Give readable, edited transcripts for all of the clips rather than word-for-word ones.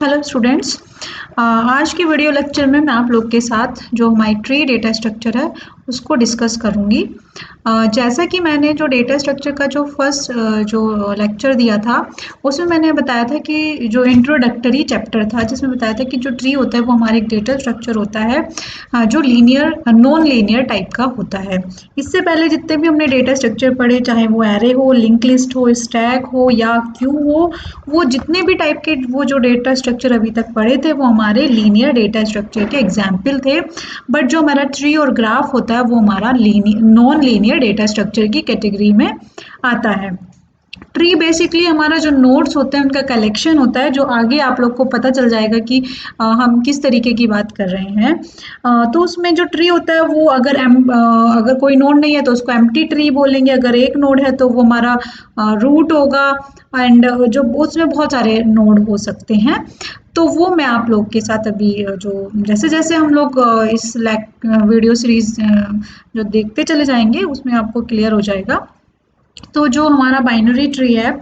Hello students. आज के video lecture में मैं आप लोग के साथ जो हमारी ट्री डेटा स्ट्रक्चर है उसको डिस्कस करूंगी। जैसा कि मैंने जो डेटा स्ट्रक्चर का जो फर्स्ट जो लेक्चर दिया था उसमें मैंने बताया था कि जो इंट्रोडक्टरी चैप्टर था जिसमें बताया था कि जो ट्री होता है वो हमारा एक डेटा स्ट्रक्चर होता है जो लीनियर नॉन लीनियर टाइप का होता है। इससे पहले जितने भी हमने डेटा स्ट्रक्चर पढ़े, चाहे वो एरे हो, लिंक लिस्ट हो, स्टैक हो या क्यू हो, वो जितने भी टाइप के वो जो डेटा स्ट्रक्चर अभी तक पढ़े थे वो हमारे लीनियर डेटा स्ट्रक्चर के एग्जाम्पल थे। बट जो हमारा ट्री और ग्राफ होता है वो हमारा नॉन लीनियर डेटा स्ट्रक्चर की कैटेगरी में आता है। ट्री बेसिकली हमारा जो नोड्स होते हैं उनका कलेक्शन होता है, जो आगे आप लोग को पता चल जाएगा कि हम किस तरीके की बात कर रहे हैं। तो उसमें जो ट्री होता है वो अगर कोई नोड नहीं है तो उसको एम्प्टी ट्री बोलेंगे, अगर एक नोड है तो वो हमारा रूट होगा। एंड जो उसमें बहुत सारे नोड हो सकते हैं, तो वो मैं आप लोग के साथ अभी जो जैसे जैसे हम लोग इस वीडियो सीरीज जो देखते चले जाएंगे उसमें आपको क्लियर हो जाएगा। तो जो हमारा बाइनरी ट्री है,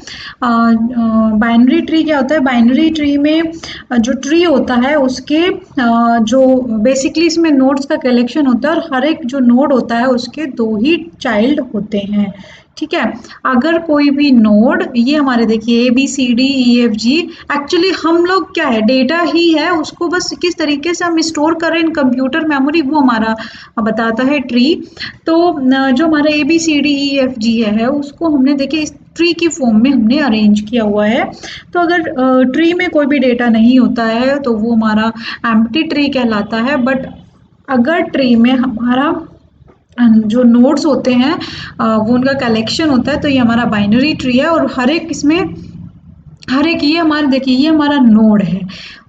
बाइनरी ट्री क्या होता है? बाइनरी ट्री में जो ट्री होता है उसके जो बेसिकली इसमें नोड्स का कलेक्शन होता है और हर एक जो नोड होता है उसके दो ही चाइल्ड होते हैं। ठीक है, अगर कोई भी नोड, ये हमारे देखिए ABCDEFG, एक्चुअली हम लोग क्या है, डेटा ही है, उसको बस किस तरीके से हम स्टोर करें इन कंप्यूटर मेमोरी वो हमारा बताता है ट्री। तो जो हमारा ABCDEFG है उसको हमने देखिए इस ट्री की फॉर्म में हमने अरेंज किया हुआ है। तो अगर ट्री में कोई भी डेटा नहीं होता है तो वो हमारा एम्प्टी ट्री कहलाता है। बट अगर ट्री में हमारा जो नोड्स होते हैं वो उनका कलेक्शन होता है तो ये हमारा बाइनरी ट्री है। और हर एक ये हमारे देखिए ये हमारा नोड है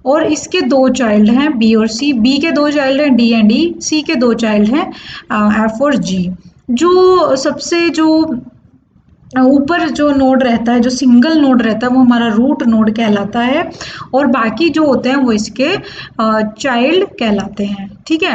और इसके दो चाइल्ड हैं बी और सी, बी के दो चाइल्ड हैं डी एंड ई, सी के दो चाइल्ड हैं एफ और जी। जो सबसे जो ऊपर जो नोड रहता है, जो सिंगल नोड रहता है वो हमारा रूट नोड कहलाता है और बाकी जो होते हैं वो इसके चाइल्ड कहलाते हैं। ठीक है,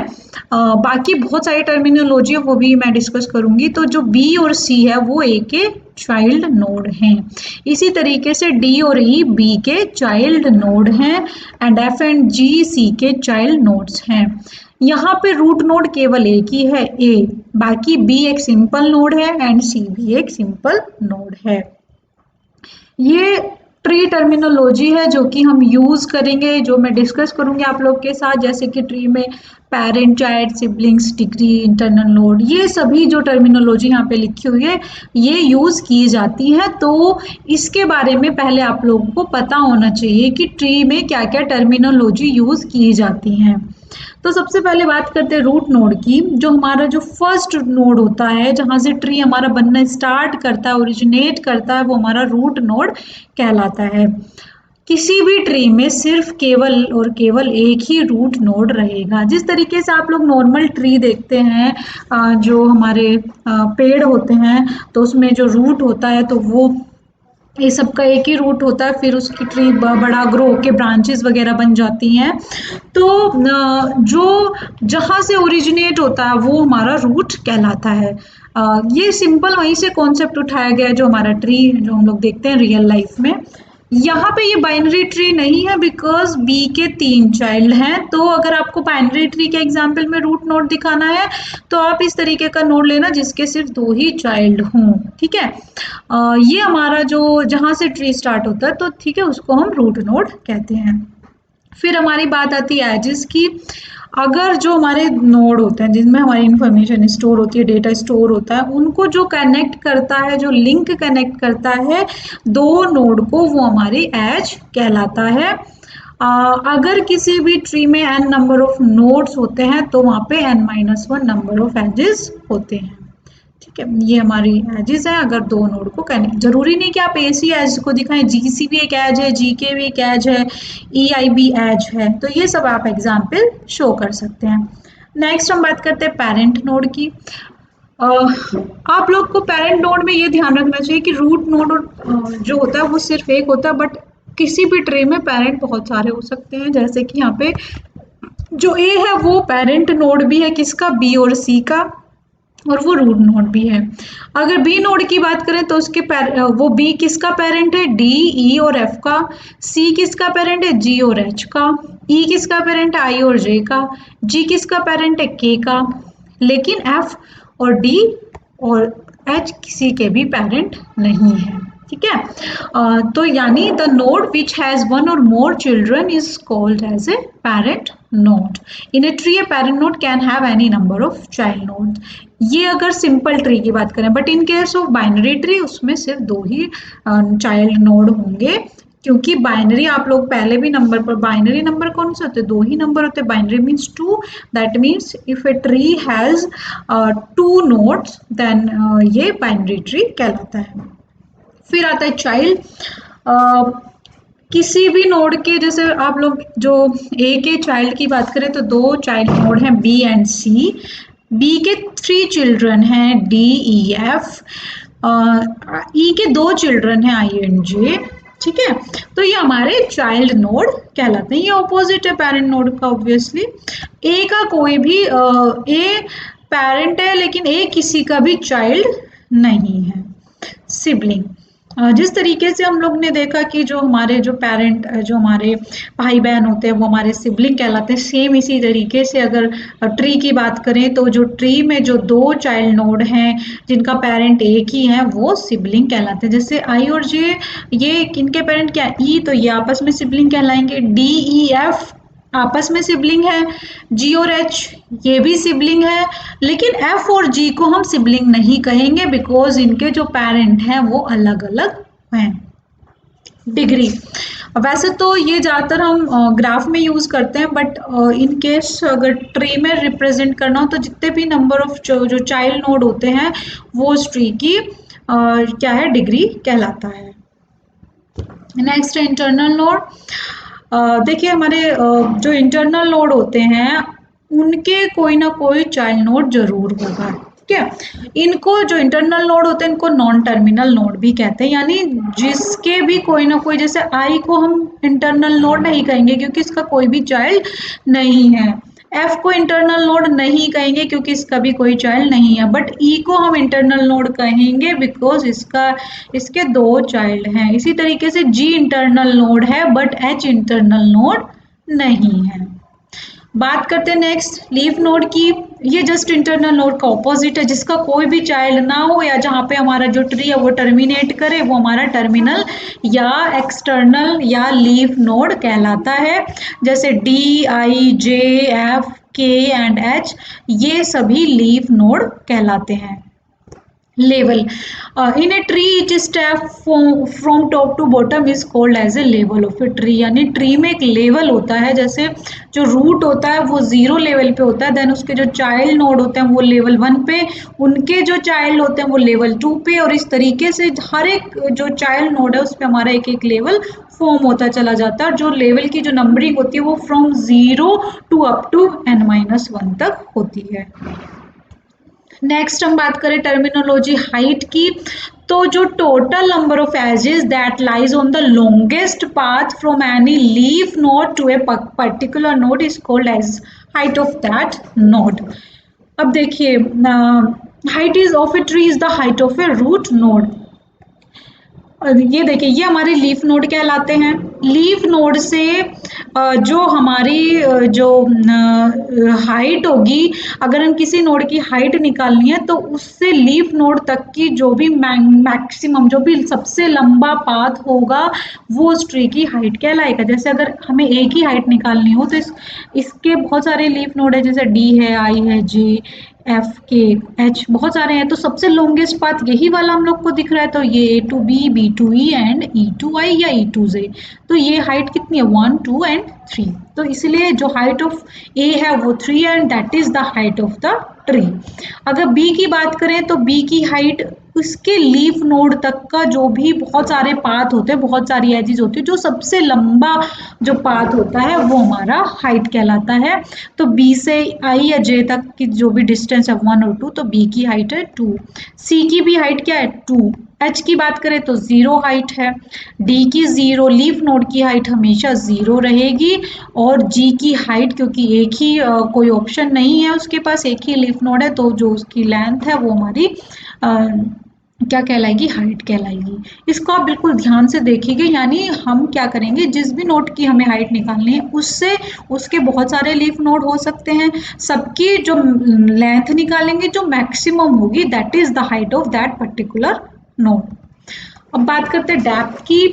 बाकी बहुत सारी टर्मिनोलॉजी है वो भी मैं डिस्कस करूंगी। तो जो बी और सी है वो ए के चाइल्ड नोड हैं। इसी तरीके से डी और ई बी के चाइल्ड नोड हैं एंड एफ एंड जी सी के चाइल्ड नोड्स हैं। यहाँ पे रूट नोड केवल एक ही है ए, बाकी बी एक सिंपल नोड है एंड सी भी एक सिंपल नोड है। ये ट्री टर्मिनोलॉजी है जो कि हम यूज करेंगे, जो मैं डिस्कस करूंगी आप लोग के साथ। जैसे कि ट्री में parent, child, siblings, degree, internal node, ये सभी जो टर्मिनोलॉजी यहाँ पे लिखी हुई है ये यूज की जाती है। तो इसके बारे में पहले आप लोगों को पता होना चाहिए कि ट्री में क्या क्या टर्मिनोलॉजी यूज की जाती हैं। तो सबसे पहले बात करते हैं रूट नोड की। जो हमारा जो फर्स्ट नोड होता है जहां से ट्री हमारा बनना स्टार्ट करता है, ओरिजिनेट करता है, वो हमारा रूट नोड कहलाता है। किसी भी ट्री में सिर्फ केवल और केवल एक ही रूट नोड रहेगा। जिस तरीके से आप लोग नॉर्मल ट्री देखते हैं, जो हमारे पेड़ होते हैं तो उसमें जो रूट होता है तो वो ये सबका एक ही रूट होता है, फिर उसकी ट्री बड़ा ग्रो होके ब्रांचेस वगैरह बन जाती हैं। तो जो जहाँ से ओरिजिनेट होता है वो हमारा रूट कहलाता है। ये सिंपल वहीं से कॉन्सेप्ट उठाया गया है जो हमारा ट्री जो हम लोग देखते हैं रियल लाइफ में। यहाँ पे ये बाइनरी ट्री नहीं है बिकॉज बी के 3 चाइल्ड हैं। तो अगर आपको बाइनरी ट्री के एग्जाम्पल में रूट नोड दिखाना है तो आप इस तरीके का नोड लेना जिसके सिर्फ 2 ही चाइल्ड हों। ठीक है, ये हमारा जो जहाँ से ट्री स्टार्ट होता है तो ठीक है उसको हम रूट नोड कहते हैं। फिर हमारी बात आती है एजेस की। अगर जो हमारे नोड होते हैं जिनमें हमारी इंफॉर्मेशन स्टोर होती है, डेटा स्टोर होता है, उनको जो कनेक्ट करता है, जो लिंक कनेक्ट करता है दो नोड को, वो हमारी एज कहलाता है। अगर किसी भी ट्री में n नंबर ऑफ नोड्स होते हैं तो वहाँ पे n-1 नंबर ऑफ एजेस होते हैं। ठीक है, ये हमारी एजेस है। अगर दो नोड को कनेक्ट, जरूरी नहीं कि आप AC एज को दिखाएं, GC भी एक एज है, GK भी एक एज है, EI भी एज है, तो ये सब आप एग्जाम्पल शो कर सकते हैं। नेक्स्ट हम बात करते हैं पेरेंट नोड की। आप लोग को पेरेंट नोड में ये ध्यान रखना चाहिए कि रूट नोड जो होता है वो सिर्फ एक होता है, बट किसी भी ट्री में पेरेंट बहुत सारे हो सकते हैं। जैसे कि यहाँ पे जो A है वो पेरेंट नोड भी है किसका, B और C का। और वो रूट नोड भी है। अगर बी नोड की बात करें तो उसके वो बी किसका पेरेंट है, डी, ई और एफ का। सी किसका पेरेंट है, जी और एच का। ई किसका पेरेंट है, आई और जे का। जी किसका पेरेंट है, के का। लेकिन एफ और डी और एच किसी के भी पेरेंट नहीं है। ठीक है। तो यानी the node which has one or more children is called as a parent node. In a tree a parent node can have any number of child node. ये अगर सिंपल ट्री की बात करें, but in case of binary tree उसमें सिर्फ 2 ही child node होंगे, क्योंकि binary आप लोग पहले भी नंबर पर, बाइनरी नंबर कौन से होते हैं, 2 ही नंबर होते हैं। Binary means 2, that means if a tree has 2 nodes then ये बाइनरी ट्री कहलाता है। फिर आता है चाइल्ड। किसी भी नोड के, जैसे आप लोग जो ए के चाइल्ड की बात करें तो 2 चाइल्ड नोड हैं बी एंड सी। बी के 3 चिल्ड्रन हैं डी, ई, एफ। ई के 2 चिल्ड्रन हैं आई एंड जे। ठीक है, तो ये हमारे चाइल्ड नोड कहलाते हैं। ये ऑपोजिट है पेरेंट नोड का ऑब्वियसली। ए का कोई भी ए पेरेंट है लेकिन ए किसी का भी चाइल्ड नहीं है, सिबलिंग। जिस तरीके से हम लोग ने देखा कि जो हमारे जो पेरेंट, जो हमारे भाई बहन होते हैं वो हमारे सिबलिंग कहलाते हैं, सेम इसी तरीके से अगर ट्री की बात करें तो जो ट्री में जो 2 चाइल्ड नोड हैं जिनका पेरेंट एक ही है वो सिबलिंग कहलाते हैं। जैसे आई और जे, ये किनके पेरेंट क्या, ई, तो ये आपस में सिबलिंग कहलाएंगे। डी, ई, एफ आपस में सिबलिंग है। जी और एच ये भी सिबलिंग है। लेकिन एफ और जी को हम सिबलिंग नहीं कहेंगे बिकॉज इनके जो पेरेंट हैं वो अलग अलग हैं। डिग्री, वैसे तो ये ज़्यादातर हम ग्राफ में यूज़ करते हैं, बट इन केस अगर ट्री में रिप्रेजेंट करना हो तो जितने भी नंबर ऑफ जो चाइल्ड नोड होते हैं वो उस ट्री की क्या है, डिग्री कहलाता है। नेक्स्ट है इंटरनल नोड। देखिए हमारे जो इंटरनल नोड होते हैं उनके कोई ना कोई चाइल्ड नोड जरूर होगा। ठीक है, इनको जो इंटरनल नोड होते हैं इनको नॉन टर्मिनल नोड भी कहते हैं, यानी जिसके भी कोई ना कोई, जैसे आई को हम इंटरनल नोड नहीं कहेंगे क्योंकि इसका कोई भी चाइल्ड नहीं है। एफ को इंटरनल नोड नहीं कहेंगे क्योंकि इसका भी कोई चाइल्ड नहीं है, बट ई को हम इंटरनल नोड कहेंगे बिकॉज इसके 2 चाइल्ड हैं। इसी तरीके से जी इंटरनल नोड है बट एच इंटरनल नोड नहीं है। बात करते हैं नेक्स्ट लीफ नोड की। ये जस्ट इंटरनल नोड का ऑपोजिट है, जिसका कोई भी चाइल्ड ना हो या जहाँ पे हमारा जो ट्री है वो टर्मिनेट करे वो हमारा टर्मिनल या एक्सटर्नल या लीफ नोड कहलाता है। जैसे डी, आई, जे, एफ, के एंड एच ये सभी लीफ नोड कहलाते हैं। Level, in a tree each step from top to bottom is called as a level of a tree। यानी ट्री में एक लेवल होता है, जैसे जो रूट होता है वो 0 लेवल पे होता है, देन उसके जो चाइल्ड नोड होते हैं वो लेवल 1 पे, उनके जो चाइल्ड होते हैं वो लेवल 2 पे, और इस तरीके से हर एक जो चाइल्ड नोड है उस पर हमारा एक एक लेवल फॉर्म होता चला जाता है। और जो लेवल की जो नंबरिंग होती है वो from 0 to up to n-1 तक होती है। नेक्स्ट हम बात करें टर्मिनोलॉजी हाइट की, तो जो total number of edges that lies on the longest path from any leaf node to a particular node is called as height of that node. अब देखिए height is of a tree is the height of a root node. ये देखिए ये हमारे leaf node कहलाते हैं। Leaf node से जो हमारी जो हाइट होगी, अगर हम किसी नोड की हाइट निकालनी है तो उससे लीफ नोड तक की जो भी मैक्सिमम, जो भी सबसे लंबा पाथ होगा वो उस ट्री की हाइट कहलाएगा। जैसे अगर हमें एक ही हाइट निकालनी हो तो इसके बहुत सारे लीफ नोड है, जैसे डी है, आई है, जे, एफ, के, एच, बहुत सारे हैं, तो सबसे लॉन्गेस्ट पाथ यही वाला हम लोग को दिख रहा है, तो ये A to B, B to E and E to I या ई टू जे। तो ये हाइट कितनी है 1, 2 एंड 3। तो इसलिए जो हाइट ऑफ ए है वो 3 and that is the height of the tree. अगर बी की बात करें तो बी की हाइट उसके लीफ नोड तक का जो भी बहुत सारे पाथ होते हैं, बहुत सारी एजेस होती है, जो सबसे लंबा जो पाथ होता है वो हमारा हाइट कहलाता है। तो बी से आई या जे तक की जो भी डिस्टेंस है 1 और 2, तो बी की हाइट है 2। सी की भी हाइट क्या है 2। एच की बात करें तो 0 हाइट है, डी की 0, लीफ नोड की हाइट हमेशा 0 रहेगी, और जी की हाइट क्योंकि एक ही कोई ऑप्शन नहीं है उसके पास, एक ही लीफ नोड है, तो जो उसकी लेंथ है वो हमारी क्या कहलाएगी, हाइट कहलाएगी। इसको आप बिल्कुल ध्यान से देखिएगा, यानी हम क्या करेंगे, जिस भी नोड की हमें हाइट निकालनी है उससे उसके बहुत सारे लीफ नोड हो सकते हैं, सबकी जो लेंथ निकालेंगे जो मैक्सिमम होगी that is the height of that particular node. अब बात करते हैं डेप्थ की।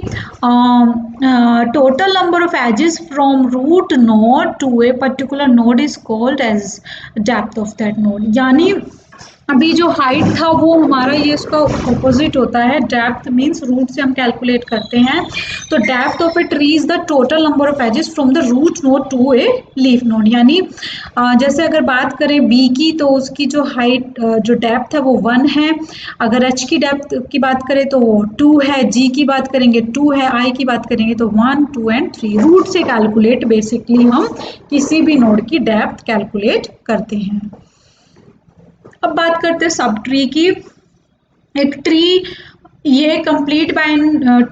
Total number of edges from root node to a particular node is called as depth of that node. यानी अभी जो हाइट था वो हमारा ये इसका ऑपोजिट होता है, डेप्थ मींस रूट से हम कैलकुलेट करते हैं, तो depth of a tree is the total number of edges from the root node to a leaf node. यानी जैसे अगर बात करें बी की तो उसकी जो हाइट जो डेप्थ है वो 1 है, अगर एच की डेप्थ की बात करें तो वो 2 है, जी की बात करेंगे 2 है, आई की बात करेंगे तो 1, 2 एंड 3। रूट से कैलकुलेट बेसिकली हम किसी भी नोड की डेप्थ कैलकुलेट करते हैं। अब बात करते हैं सब ट्री की। एक ट्री ये कंप्लीट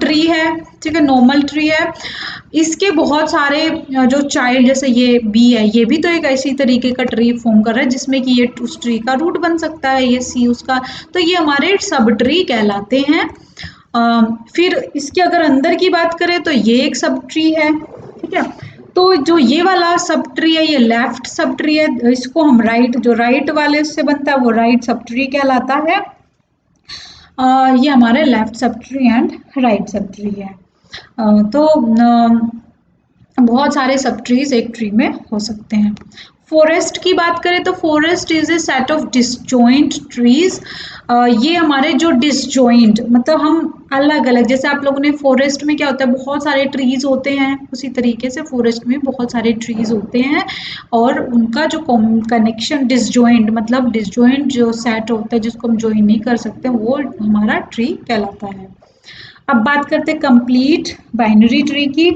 ट्री है, ठीक है, नॉर्मल ट्री है, इसके बहुत सारे जो चाइल्ड, जैसे ये बी है, ये भी तो एक ऐसी तरीके का ट्री फॉर्म कर रहा है जिसमें कि ये उस ट्री का रूट बन सकता है, ये सी उसका, तो ये हमारे सब ट्री कहलाते हैं। फिर इसके अगर अंदर की बात करें तो ये एक सब ट्री है, ठीक है, तो जो ये वाला सब ट्री है ये लेफ्ट सब ट्री है, इसको हम राइट, जो राइट वाले से बनता है वो राइट सब ट्री कहलाता है। ये हमारे left sub tree and right sub tree है। तो बहुत सारे सब ट्रीज एक ट्री में हो सकते हैं। फॉरेस्ट की बात करें तो forest is a set of disjoint trees. ये हमारे जो डिसजॉइंट मतलब हम अलग अलग, जैसे आप लोगों ने फॉरेस्ट में क्या होता है बहुत सारे ट्रीज होते हैं, उसी तरीके से फॉरेस्ट में बहुत सारे ट्रीज होते हैं, और उनका जो कनेक्शन डिसजॉइंट मतलब डिसजॉइंट जो सेट होता है जिसको हम ज्वाइन नहीं कर सकते वो हमारा ट्री कहलाता है। अब बात करते हैं कंप्लीट बाइनरी ट्री की।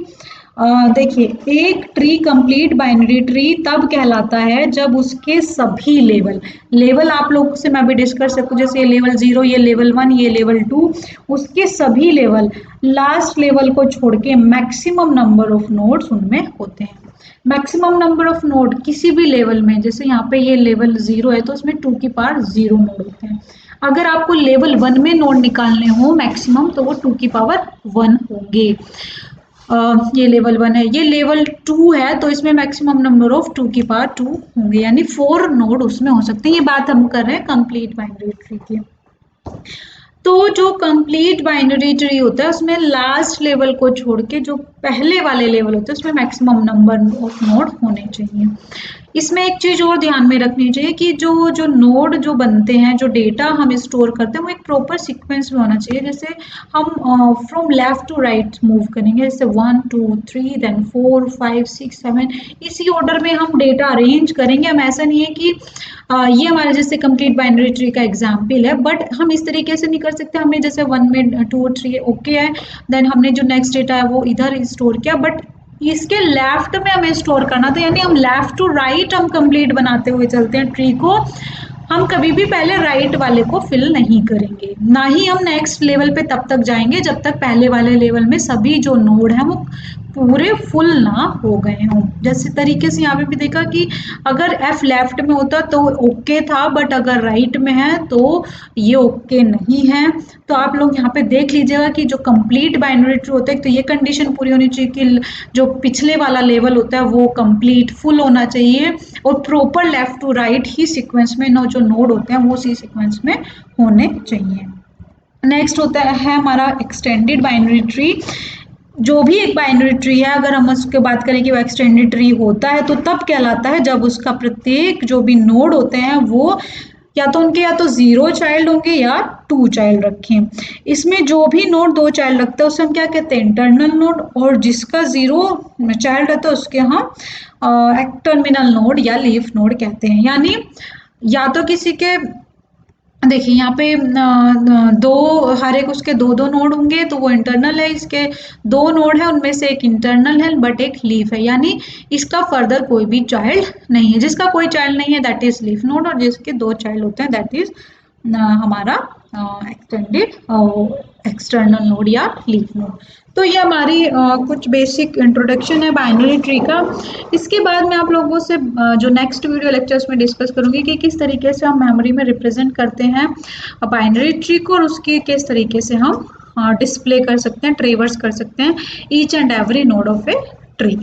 देखिए एक ट्री कंप्लीट बाइनरी ट्री तब कहलाता है जब उसके सभी लेवल आप लोगों से मैं भी डिस्कस सकूँ, जैसे ये लेवल 0, ये लेवल 1, ये लेवल 2, उसके सभी लेवल लास्ट लेवल को छोड़ के मैक्सिमम नंबर ऑफ नोड्स उनमें होते हैं। मैक्सिमम नंबर ऑफ नोड किसी भी लेवल में, जैसे यहाँ पे ये लेवल 0 है तो उसमें 2 की पावर 0 नोड होते हैं। अगर आपको लेवल 1 में नोड निकालने हो मैक्सिमम तो वो 2 की पावर 1 होंगे। ये लेवल 1 है, ये लेवल 2 है तो इसमें मैक्सिमम नंबर ऑफ 2 की पावर 2 होंगे, यानी 4 नोड उसमें हो सकते हैं। ये बात हम कर रहे हैं कंप्लीट बाइनरी ट्री की। तो जो कंप्लीट बाइनरी ट्री होता है उसमें लास्ट लेवल को छोड़ के जो पहले वाले लेवल होते हैं उसमें मैक्सिमम नंबर ऑफ नोड होने चाहिए। इसमें एक चीज और ध्यान में रखनी चाहिए कि जो जो नोड जो बनते हैं, जो डेटा हम स्टोर करते हैं वो एक प्रॉपर सीक्वेंस में होना चाहिए। जैसे हम from left to right move करेंगे, जैसे 1 2 3 देन 4 5 6 7, इसी ऑर्डर में हम डेटा अरेंज करेंगे। हम ऐसा नहीं है कि ये हमारे जैसे कंप्लीट बाइनरी ट्री का एग्जाम्पल है, बट हम इस तरीके से नहीं कर सकते। हमने जैसे 1 में 2 और 3 ओके है, देन हमने जो नेक्स्ट डेटा है वो इधर स्टोर किया, बट इसके लेफ्ट में हमें स्टोर करना था, यानी हम लेफ्ट टू राइट हम कंप्लीट बनाते हुए चलते हैं ट्री को। हम कभी भी पहले राइट वाले को फिल नहीं करेंगे, ना ही हम नेक्स्ट लेवल पे तब तक जाएंगे जब तक पहले वाले लेवल में सभी जो नोड हैं वो पूरे फुल ना हो गए हों। जैसे तरीके से यहाँ पे भी देखा कि अगर एफ लेफ्ट में होता तो ओके था, बट अगर राइट में है तो ये ओके नहीं है। तो आप लोग यहाँ पे देख लीजिएगा कि जो कंप्लीट बाइनरी ट्री होता है तो ये कंडीशन पूरी होनी चाहिए कि जो पिछले वाला लेवल होता है वो कंप्लीट फुल होना चाहिए, और प्रॉपर लेफ्ट टू राइट ही सीक्वेंस में जो नोड होते हैं वो उसी सीक्वेंस में होने चाहिए। नेक्स्ट होता है हमारा एक्सटेंडेड बाइनरी ट्री। जो भी एक बाइनरी ट्री है अगर हम उसके बात करें कि वो एक्सटेंडेड ट्री होता है तो तब कहलाता है जब उसका प्रत्येक जो भी नोड होते हैं वो या तो उनके या तो 0 चाइल्ड होंगे या 2 चाइल्ड रखें। इसमें जो भी नोड 2 चाइल्ड रखता है उसे हम क्या कहते हैं, इंटरनल नोड, और जिसका 0 चाइल्ड रहता है उसके हम टर्मिनल नोड या लीफ नोड कहते हैं। यानी या तो किसी के देखिए यहाँ पे दो, हर एक उसके दो दो नोड होंगे तो वो इंटरनल है, इसके 2 नोड है उनमें से एक इंटरनल है बट एक लीफ है, यानी इसका फर्दर कोई भी चाइल्ड नहीं है। जिसका कोई चाइल्ड नहीं है दैट इज लीफ नोड, और जिसके 2 चाइल्ड होते हैं दैट इज हमारा एक्सटेंडेड एक्सटर्नल नोड या लीफ नोड। तो ये हमारी कुछ बेसिक इंट्रोडक्शन है बाइनरी ट्री का। इसके बाद मैं आप लोगों से जो नेक्स्ट वीडियो लेक्चर्स में डिस्कस करूंगी कि किस तरीके से हम मेमोरी में रिप्रेजेंट करते हैं बाइनरी ट्री को, और उसकी किस तरीके से हम डिस्प्ले कर सकते हैं, ट्रेवर्स कर सकते हैं each and every node of a tree.